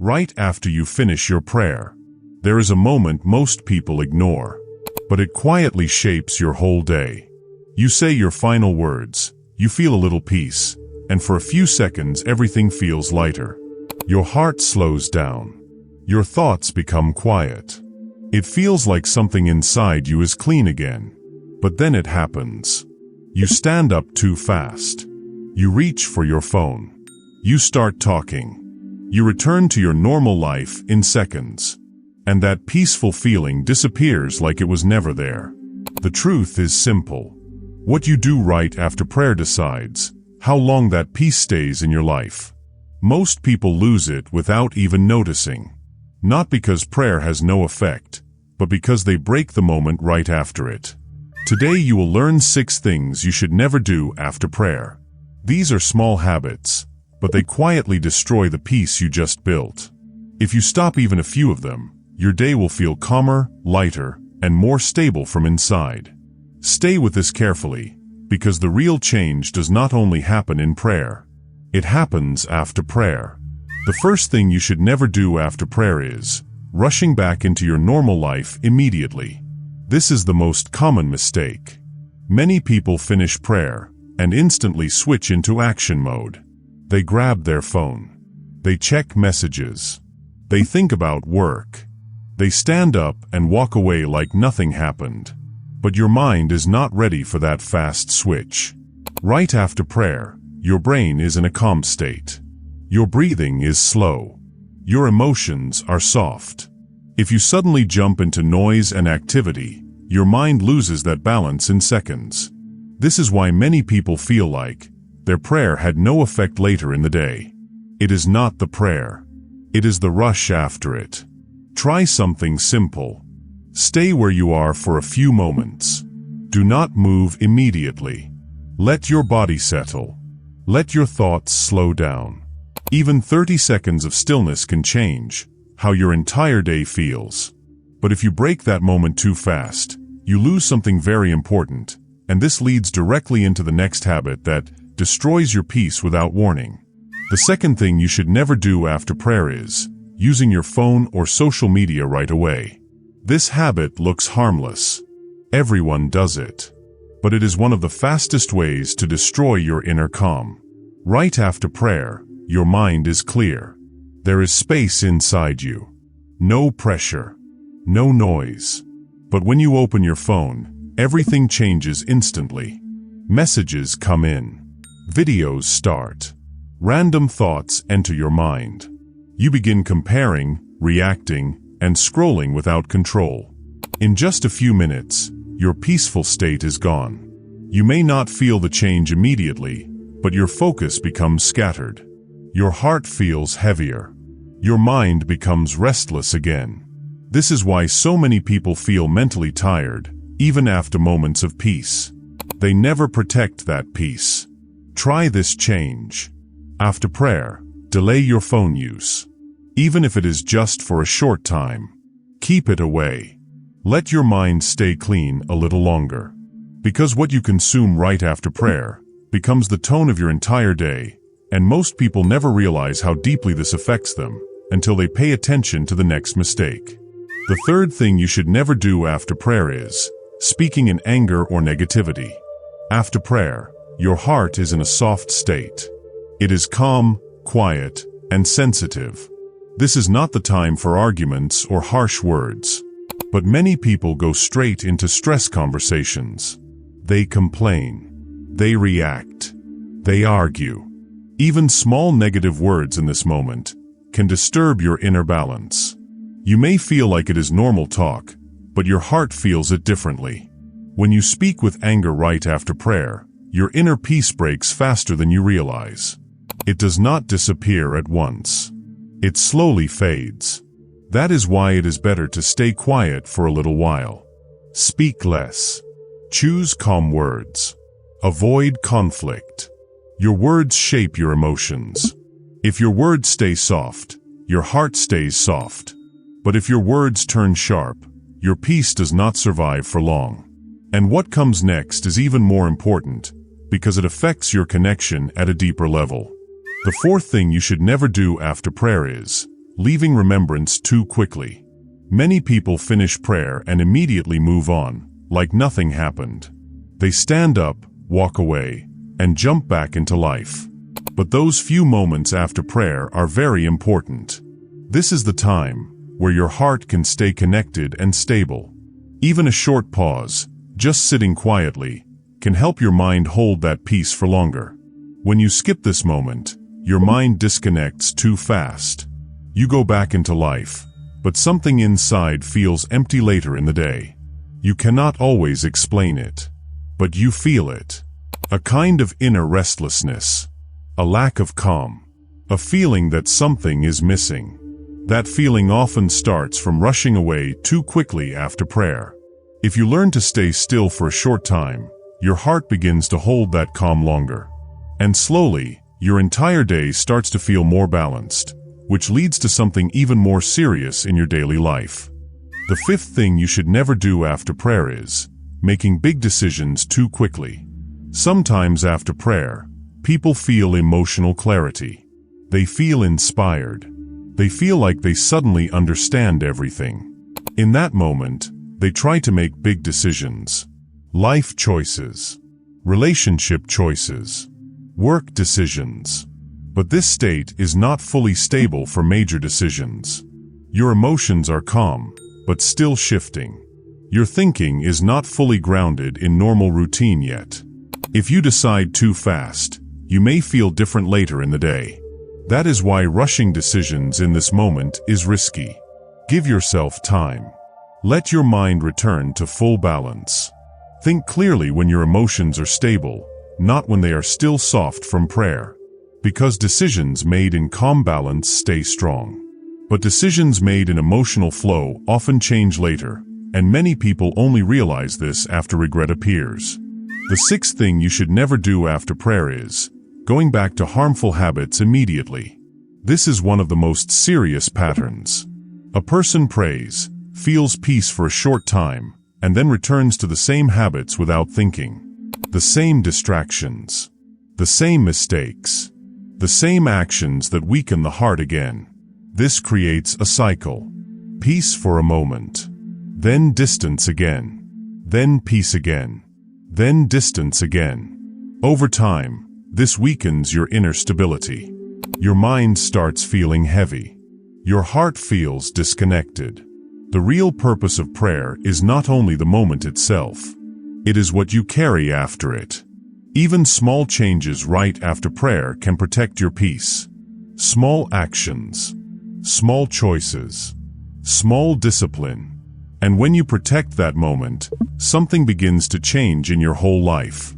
Right after you finish your prayer, there is a moment most people ignore, but it quietly shapes your whole day. You say your final words, you feel a little peace, and for a few seconds everything feels lighter. Your heart slows down. Your thoughts become quiet. It feels like something inside you is clean again. But then it happens. You stand up too fast. You reach for your phone. You start talking. You return to your normal life in seconds. And that peaceful feeling disappears like it was never there. The truth is simple. What you do right after prayer decides how long that peace stays in your life. Most people lose it without even noticing. Not because prayer has no effect, but because they break the moment right after it. Today you will learn 6 things you should never do after prayer. These are small habits, but they quietly destroy the peace you just built. If you stop even a few of them, your day will feel calmer, lighter, and more stable from inside. Stay with this carefully, because the real change does not only happen in prayer. It happens after prayer. The first thing you should never do after prayer is rushing back into your normal life immediately. This is the most common mistake. Many people finish prayer and instantly switch into action mode. They grab their phone. They check messages. They think about work. They stand up and walk away like nothing happened. But your mind is not ready for that fast switch. Right after prayer, your brain is in a calm state. Your breathing is slow. Your emotions are soft. If you suddenly jump into noise and activity, your mind loses that balance in seconds. This is why many people feel like their prayer had no effect later in the day. It is not the prayer. It is the rush after it. Try something simple. Stay where you are for a few moments. Do not move immediately. Let your body settle. Let your thoughts slow down. Even 30 seconds of stillness can change how your entire day feels. But if you break that moment too fast, you lose something very important, and this leads directly into the next habit that destroys your peace without warning. The second thing you should never do after prayer is using your phone or social media right away. This habit looks harmless. Everyone does it. But it is one of the fastest ways to destroy your inner calm. Right after prayer, your mind is clear. There is space inside you. No pressure. No noise. But when you open your phone, everything changes instantly. Messages come in. Videos start. Random thoughts enter your mind. You begin comparing, reacting, and scrolling without control. In just a few minutes, your peaceful state is gone. You may not feel the change immediately, but your focus becomes scattered. Your heart feels heavier. Your mind becomes restless again. This is why so many people feel mentally tired, even after moments of peace. They never protect that peace. Try this change. After prayer, delay your phone use. Even if it is just for a short time, keep it away. Let your mind stay clean a little longer. Because what you consume right after prayer becomes the tone of your entire day, and most people never realize how deeply this affects them until they pay attention to the next mistake. The third thing you should never do after prayer is speaking in anger or negativity. After prayer, your heart is in a soft state. It is calm, quiet, and sensitive. This is not the time for arguments or harsh words. But many people go straight into stress conversations. They complain. They react. They argue. Even small negative words in this moment can disturb your inner balance. You may feel like it is normal talk, but your heart feels it differently. When you speak with anger right after prayer, your inner peace breaks faster than you realize. It does not disappear at once. It slowly fades. That is why it is better to stay quiet for a little while. Speak less. Choose calm words. Avoid conflict. Your words shape your emotions. If your words stay soft, your heart stays soft. But if your words turn sharp, your peace does not survive for long. And what comes next is even more important, because it affects your connection at a deeper level. The fourth thing you should never do after prayer is leaving remembrance too quickly. Many people finish prayer and immediately move on, like nothing happened. They stand up, walk away, and jump back into life. But those few moments after prayer are very important. This is the time where your heart can stay connected and stable. Even a short pause, just sitting quietly, can help your mind hold that peace for longer. When you skip this moment, your mind disconnects too fast. You go back into life, but something inside feels empty later in the day. You cannot always explain it, but you feel it. A kind of inner restlessness, a lack of calm, a feeling that something is missing. That feeling often starts from rushing away too quickly after prayer. If you learn to stay still for a short time, your heart begins to hold that calm longer. And slowly, your entire day starts to feel more balanced, which leads to something even more serious in your daily life. The fifth thing you should never do after prayer is making big decisions too quickly. Sometimes after prayer, people feel emotional clarity. They feel inspired. They feel like they suddenly understand everything. In that moment, they try to make big decisions. Life choices, relationship choices, work decisions. But this state is not fully stable for major decisions. Your emotions are calm, but still shifting. Your thinking is not fully grounded in normal routine yet. If you decide too fast, you may feel different later in the day. That is why rushing decisions in this moment is risky. Give yourself time. Let your mind return to full balance. Think clearly when your emotions are stable, not when they are still soft from prayer. Because decisions made in calm balance stay strong. But decisions made in emotional flow often change later, and many people only realize this after regret appears. The sixth thing you should never do after prayer is going back to harmful habits immediately. This is one of the most serious patterns. A person prays, feels peace for a short time, and then returns to the same habits without thinking. The same distractions. The same mistakes. The same actions that weaken the heart again. This creates a cycle. Peace for a moment. Then distance again. Then peace again. Then distance again. Over time, this weakens your inner stability. Your mind starts feeling heavy. Your heart feels disconnected. The real purpose of prayer is not only the moment itself. It is what you carry after it. Even small changes right after prayer can protect your peace. Small actions. Small choices. Small discipline. And when you protect that moment, something begins to change in your whole life.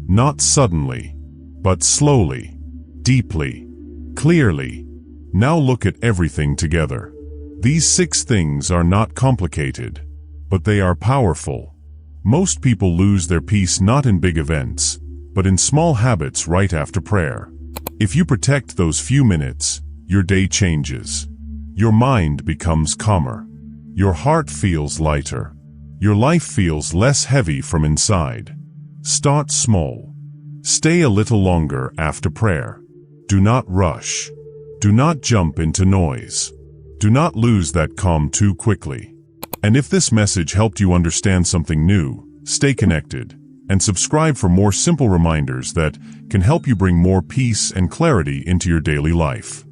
Not suddenly, but slowly, deeply, clearly. Now look at everything together. These 6 things are not complicated, but they are powerful. Most people lose their peace not in big events, but in small habits right after prayer. If you protect those few minutes, your day changes. Your mind becomes calmer. Your heart feels lighter. Your life feels less heavy from inside. Start small. Stay a little longer after prayer. Do not rush. Do not jump into noise. Do not lose that calm too quickly. And if this message helped you understand something new, stay connected and subscribe for more simple reminders that can help you bring more peace and clarity into your daily life.